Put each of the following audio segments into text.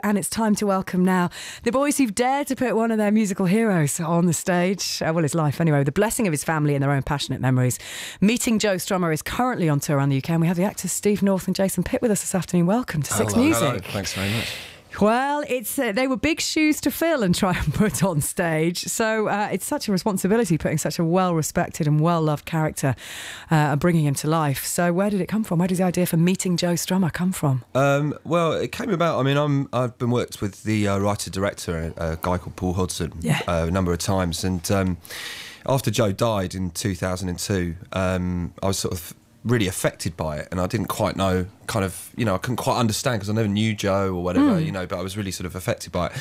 and it's time to welcome now the boys who've dared to put one of their musical heroes on the stage, well, his life anyway, with the blessing of his family and their own passionate memories. Meeting Joe Strumme is currently on tour around the UK, and we have the actors Steve North and Jason Pitt with us this afternoon. Welcome to Six Music. Hello. Thanks very much. Well, it's they were big shoes to fill and try and put on stage. So it's such a responsibility putting such a well-respected and well-loved character and bringing him to life. So where did it come from? Where did the idea for Meeting Joe Strumme come from? Well, it came about, I mean, I've been worked with the writer-director, a guy called Paul Hodson, a number of times. And after Joe died in 2002, I was sort of really affected by it, and I didn't quite know, I couldn't quite understand because I never knew Joe or whatever, but I was really sort of affected by it.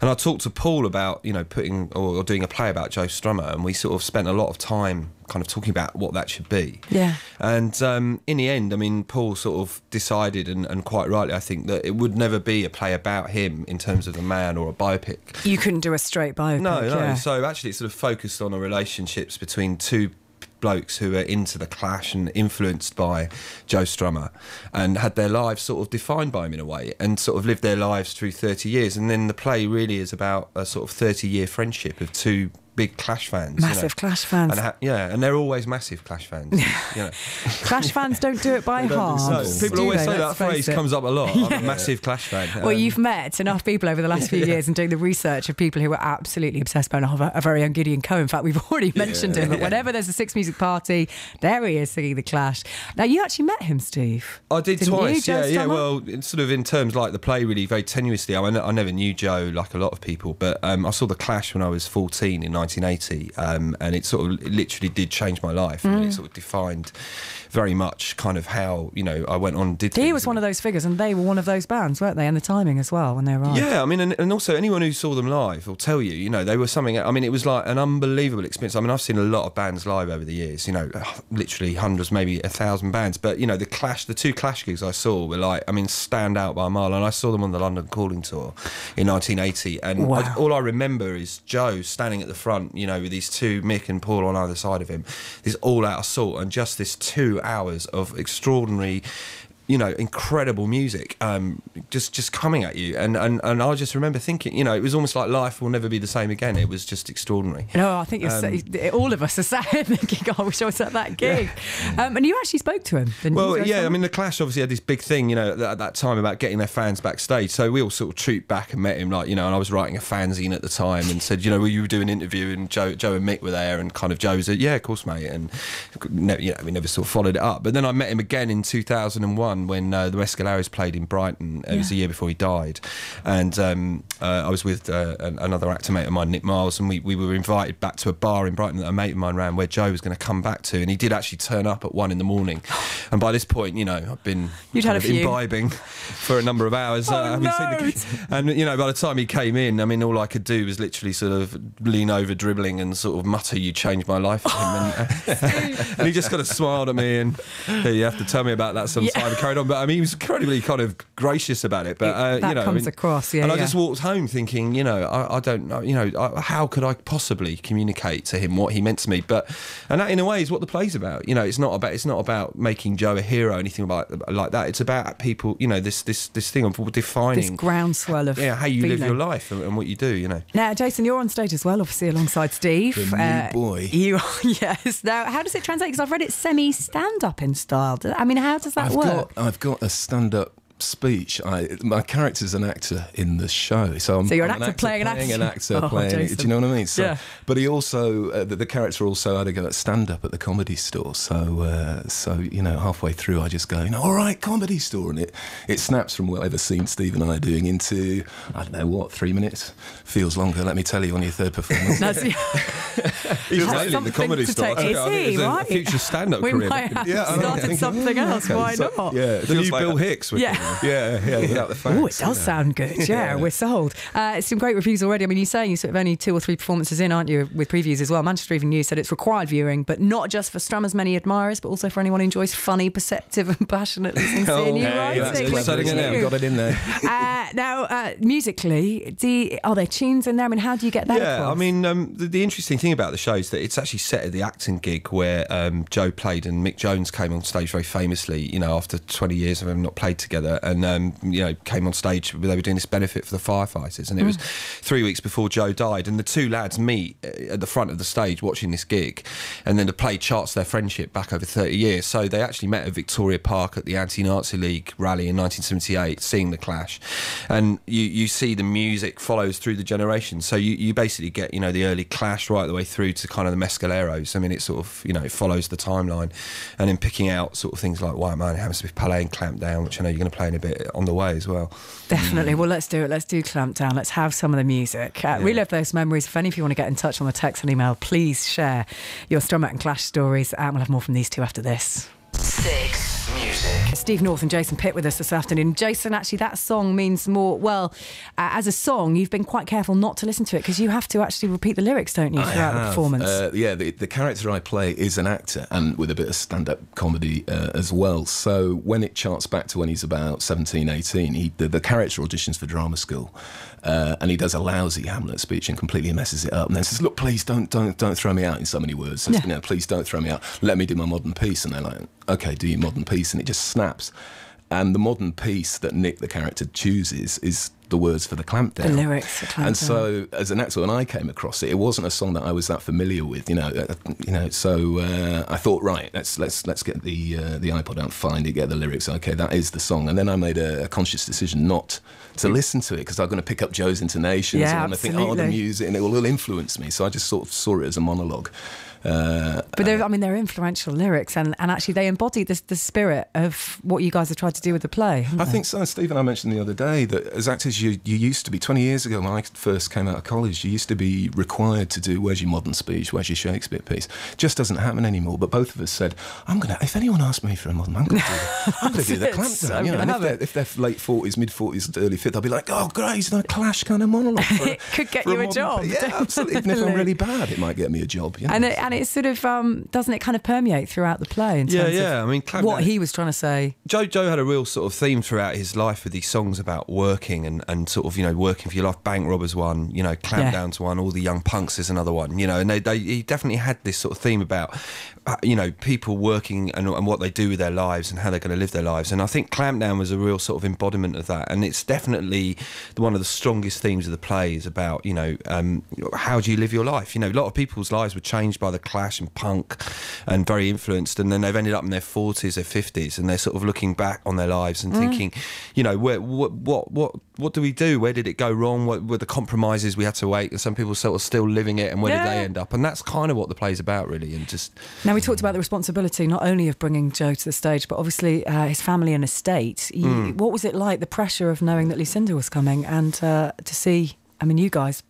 And I talked to Paul about, putting or doing a play about Joe Strumme, and we sort of spent a lot of time kind of talking about what that should be. Yeah. And in the end, I mean, Paul sort of decided, and quite rightly, I think, that it would never be a play about him in terms of a man or a biopic. You couldn't do a straight biopic. No. Yeah. So actually it sort of focused on the relationships between two blokes who are into the Clash and influenced by Joe Strumme and had their lives sort of defined by him in a way, and sort of lived their lives through 30 years. And then the play really is about a sort of 30-year friendship of two big Clash fans. Massive Clash fans. And they're always massive Clash fans. Clash fans don't do it by heart. No, people always say that phrase comes up a lot. I'm a massive Clash fan. Well, you've met enough people over the last few years and doing the research of people who are absolutely obsessed by a very young Gideon Coe. In fact, we've already mentioned him, but whenever there's a Six Music party, there he is singing the Clash. Now, you actually met him, Steve. I did twice, you, yeah. Well, it's sort of in terms like the play, really very tenuously. I never knew Joe like a lot of people, but I saw the Clash when I was 14 in 1980, and it sort of literally did change my life. And it sort of defined very much kind of how, I went on and did things. He was one of those figures, and they were one of those bands, weren't they? And the timing as well, when they arrived. Yeah, I mean, and also anyone who saw them live will tell you, they were something. I mean, it was like an unbelievable experience. I mean, I've seen a lot of bands live over the years, literally hundreds, maybe 1,000 bands. But, the two Clash gigs I saw were like, I mean, stand out by a mile. And I saw them on the London Calling Tour in 1980. And all I remember is Joe standing at the front, with these two, Mick and Paul on either side of him, this all-out assault, and just this 2 hours of extraordinary, incredible music, just coming at you, and I just remember thinking, it was almost like life will never be the same again. It was just extraordinary. No, I think all of us are sat here thinking, "God, I wish I was at that gig." And you actually spoke to him, didn't you? Well, yeah. I mean, the Clash obviously had this big thing, at that time about getting their fans backstage. So we all sort of trooped back and met him, and I was writing a fanzine at the time, and said, will you do an interview? And Joe and Mick were there, and kind of Joe said, "Yeah, of course, mate." And we never sort of followed it up. But then I met him again in 2001. When the Mescaleros played in Brighton. It was the year before he died, and I was with another actor mate of mine, Nick Miles, and we were invited back to a bar in Brighton that a mate of mine ran, where Joe was going to come back to, and he did actually turn up at 1 a.m. And by this point, I've been imbibing for a number of hours. And by the time he came in, I mean, all I could do was literally sort of lean over dribbling and sort of mutter, "You changed my life," for him. And he just kind of smiled at me, and you have to tell me about that sometime. Carried on, but I mean, he was incredibly kind of gracious about it. But that comes across, and I just walked home thinking, I don't know, how could I possibly communicate to him what he meant to me? And that, in a way, is what the play's about. It's not about making Joe a hero or anything like that. It's about people, this thing of defining this groundswell of how you live your life and what you do. Now, Jason, you're on stage as well, obviously alongside Steve. The new boy. You are, yes. Now, how does it translate? Because I've read it semi-stand-up in style. I mean, how does that work? I've got a stand-up speech. My character's an actor in the show, so you're an actor playing an actor. Do you know what I mean? So, but he also, the character also had to go at stand-up at the Comedy Store. So halfway through, I just go, "All right, Comedy Store," and it snaps from whatever scene Steve and I are doing into, I don't know, 3 minutes. Feels longer, let me tell you, on your third performance. He's nailing the Comedy Store. I think it's a future stand-up career. We might have started something else. Why not? Yeah, the new Bill Hicks. Without the facts. Oh, it does sound good. Yeah, we're sold. It's some great reviews already. I mean, you're saying you're sort of only 2 or 3 performances in, aren't you, with previews as well? Manchester Evening News said it's required viewing, but not just for Strummer's many admirers, but also for anyone who enjoys funny, perceptive and passionately sincere new writing. Got it in there. Now, musically, are there tunes in there? I mean, how do you get that across? I mean, the interesting thing about the show is that it's actually set at the acting gig where Joe played, and Mick Jones came on stage very famously, after 20 years of them not played together. and you know, came on stage. They were doing this benefit for the firefighters, and it was 3 weeks before Joe died. And the two lads meet at the front of the stage watching this gig, and then the play charts their friendship back over 30 years. So they actually met at Victoria Park at the Anti-Nazi League rally in 1978, seeing the Clash, and you see the music follows through the generations. So you basically get, you know, the early Clash right the way through to kind of the Mescaleros. I mean, it sort of, you know, it follows the timeline, and then picking out sort of things like White Man, Hammersmith Palais and Clampdown, which I know you're going to play in a bit on the way as well. Definitely. Well, let's do it. Let's do Clampdown. Let's have some of the music. Relive those memories. If any of you want to get in touch on the text and email, please share your Strummer and Clash stories, and we'll have more from these two after this. 6 Music. Steve North and Jason Pitt with us this afternoon. Jason, actually that song means more, well, as a song you've been quite careful not to listen to it because you have to actually repeat the lyrics, don't you, throughout the performance? The character I play is an actor, and with a bit of stand-up comedy as well. So when it charts back to when he's about 17, 18, the character auditions for drama school, and he does a lousy Hamlet speech and completely messes it up, and then says, look, please don't throw me out, in so many words. Says, you know, please don't throw me out, let me do my modern piece. And they're like, okay, do your modern piece. And it just snaps. And the modern piece that Nick, the character, chooses is the words for the Clampdown. The lyrics for Clampdown. And so, as an actor, when I came across it, it wasn't a song that I was that familiar with, you know. So I thought, right, let's get the iPod out, find it, get the lyrics. Okay, that is the song. And then I made a conscious decision not to listen to it because I'm going to pick up Joe's intonations and I'm going to think, oh, the music, and it will influence me. So I just sort of saw it as a monologue. But they're influential lyrics, and actually they embody the spirit of what you guys have tried to do with the play. I think so. Steve and I mentioned the other day that as actors you used to be, 20 years ago when I first came out of college, you used to be required to do where's your modern speech, where's your Shakespeare piece. Just doesn't happen anymore. But both of us said, if anyone asks me for a modern, I'm going to do the Clampdown. You know, and if they're late 40s, mid 40s, early 50s, they'll be like, oh great, it's a Clash kind of monologue. It could get you a job. Yeah, absolutely. Even if I'm really bad, it might get me a job. You know? And it's sort of, doesn't it kind of permeate throughout the play in terms of I mean, what he was trying to say? Joe had a real sort of theme throughout his life with these songs about working and sort of, you know, working for your life. Bank Robbers one, you know, Clampdown's one, All the Young Punks is another one, you know, and he definitely had this sort of theme about, you know, people working and what they do with their lives and how they're going to live their lives. And I think Clampdown was a real sort of embodiment of that. And it's definitely one of the strongest themes of the play is about, you know, how do you live your life? You know, a lot of people's lives were changed by the Clash and punk and very influenced, and then they've ended up in their 40s or 50s and they're sort of looking back on their lives and thinking, you know, what do we do? Where did it go wrong? What were the compromises we had to make? And some people sort of still living it, and where did they end up? And that's kind of what the play's about, really. And just now, we talked about the responsibility not only of bringing Joe to the stage, but obviously his family and estate. What was it like, the pressure of knowing that Lucinda was coming and to see, I mean, you guys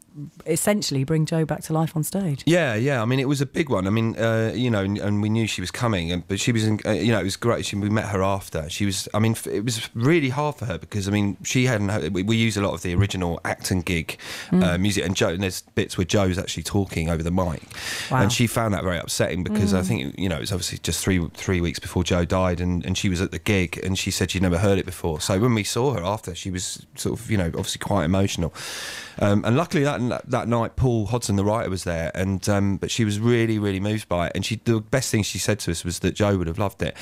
essentially bring Joe back to life on stage? Yeah. I mean, it was a big one. I mean, you know, and we knew she was coming, but she was, you know, it was great. We met her after. She was, I mean, it was really hard for her because, I mean, she hadn't. We use a lot of the original Acton gig music, and Joe. And there's bits where Joe's actually talking over the mic, and she found that very upsetting because I think, you know, it was obviously just three weeks before Joe died, and she was at the gig, and she said she'd never heard it before. So when we saw her after, she was sort of, you know, obviously quite emotional, and luckily that night Paul Hodson, the writer, was there, and but she was really, really moved by it, and the best thing she said to us was that Joe would have loved it.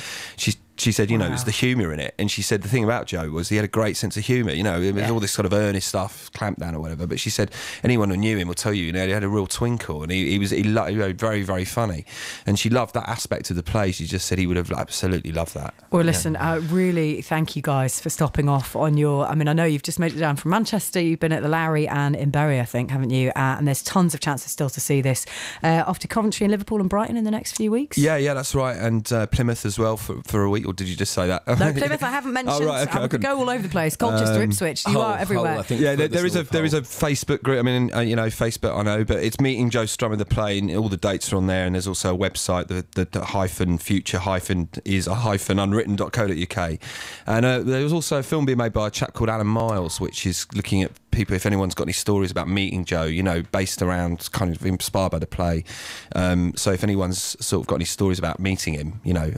She said, you know, it was the humour in it. And she said the thing about Joe was he had a great sense of humour. You know, it was all this sort of earnest stuff, Clampdown or whatever. But she said anyone who knew him will tell you, you know, he had a real twinkle, and he was you know, very, very funny. And she loved that aspect of the play. She just said he would have absolutely loved that. Well, listen, really thank you guys for stopping off on your... I mean, I know you've just made it down from Manchester. You've been at the Lowry and in Bury, I think, haven't you? And there's tons of chances still to see this. Off to Coventry and Liverpool and Brighton in the next few weeks? Yeah, that's right. And Plymouth as well for a week. Or did you just say that? No, Plymouth I haven't mentioned. Oh, right, okay, I could go all over the place. Colchester, Ipswich, you are everywhere. There is a Facebook group. I mean, you know, Facebook I know, but it's Meeting Joe Strumme the play, and all the dates are on there. And there's also a website, the hyphen future hyphen is a hyphen unwritten.co.uk. And there was also a film being made by a chap called Alan Miles, which is looking at people, if anyone's got any stories about meeting Joe, you know, based around, kind of inspired by the play. So if anyone's sort of got any stories about meeting him, you know,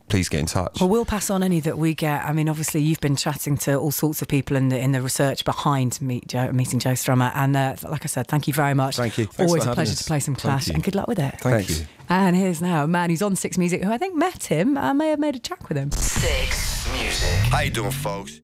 please get in touch. Well, we'll pass on any that we get. I mean, obviously you've been chatting to all sorts of people in the research behind Meeting Joe Strumme, and like I said, thank you very much. Thank you. Thanks. Always a pleasure to play some Clash, and good luck with it. Thank you. And here's now a man who's on 6 Music, who I think met him. I may have made a track with him. 6 Music. How you doing, folks?